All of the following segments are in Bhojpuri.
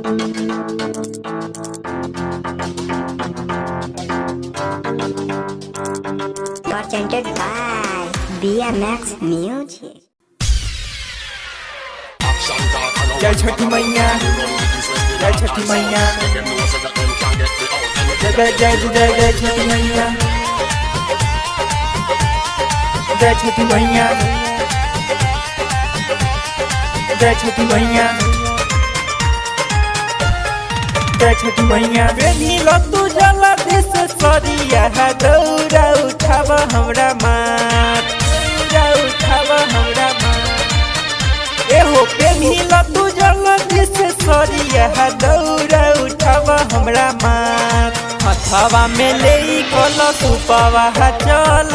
Presented by BMX Music. जय छठी मैया, जय छठी मैया, जय जय जय जय जय छठी मैया, जय छठी मैया, जय छठी मैया, जय छठी मैया। बेनी लतू जला देश सरिया है दौरा उठाव हमरा मात, दौरा उठाव हमरा मात। एहो बेनी लतू जला देश सरिया है दौरा उठाव हमरा मात। हथवा में ले कल सुपवा चल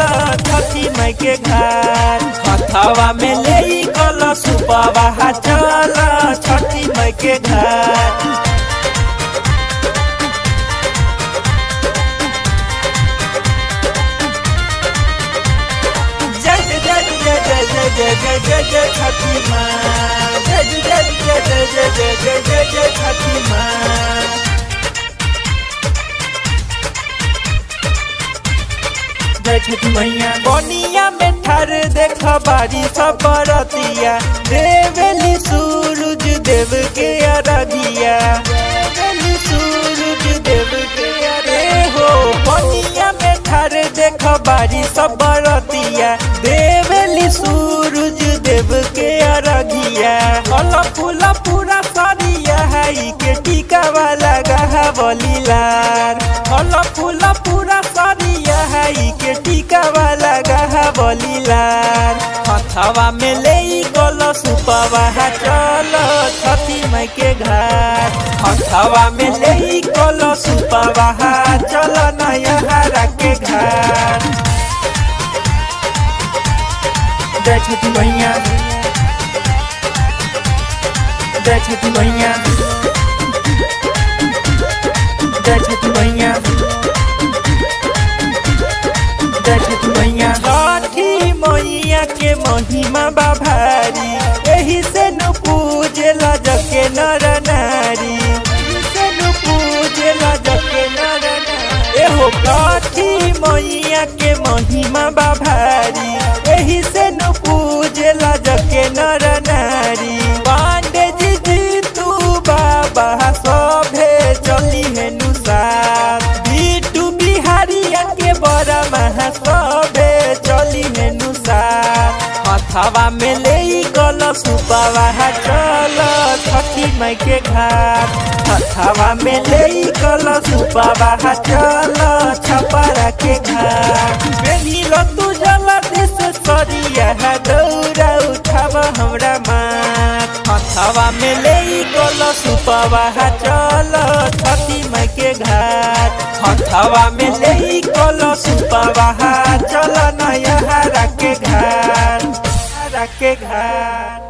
छठी माई के घर, हथवा में ले कल सुपवा चल छठी माई के घर। जय जय जय जय छठी माँ, जय जय जय जय जय जय जय जय जय छठी माँ। जय छठी मैया। बनिया में ठार देख बारी सब बरतिया, देवेली सूरज देव के अरगिया, देवेली सूरज देव के अरे हो। बनिया में ठार देख बारी सब बरतिया, देवेली सूरज देव के अरगिया। फल फूल पूरा सरिया है के टीका वाला गहा बलिलार, फल फूल पूरा सरिया है के टीका वाला गहा बलिलार। हथवा में ले गल सुपवा चल छठी माई के घर, हथवा में ले गल सुपवा चल नयहरा के घर। जय छठी मैया, जय छठी मैया, जय छठी मैया, जय छठी मैया। छठी मैया के महिमा बा भारी, एही से न पूजेला जके नर नारी, एही से न पूजेला जके नर नारी। एहो छठी मैया के महिमा बा भारी, एही से न पूजेला जके नर नारी। पांडे जी जीतू बाबा सभे चली है नुसार, बीटू बिहारिया के बड़ा महा सभे चली है नुसार। हथवा में ले गल सुपवा चल छठी माई के घर, हथवा में ले गल सुपवा चल छपरा के घर। बेनी लतू जला देश सरिया है दौरा उठाव हमरा मात, हथवा में ले गल सुपवा चल छठी माई के घर, हथवा में ले गल सुपवा चल नयहरा के घर, के घर।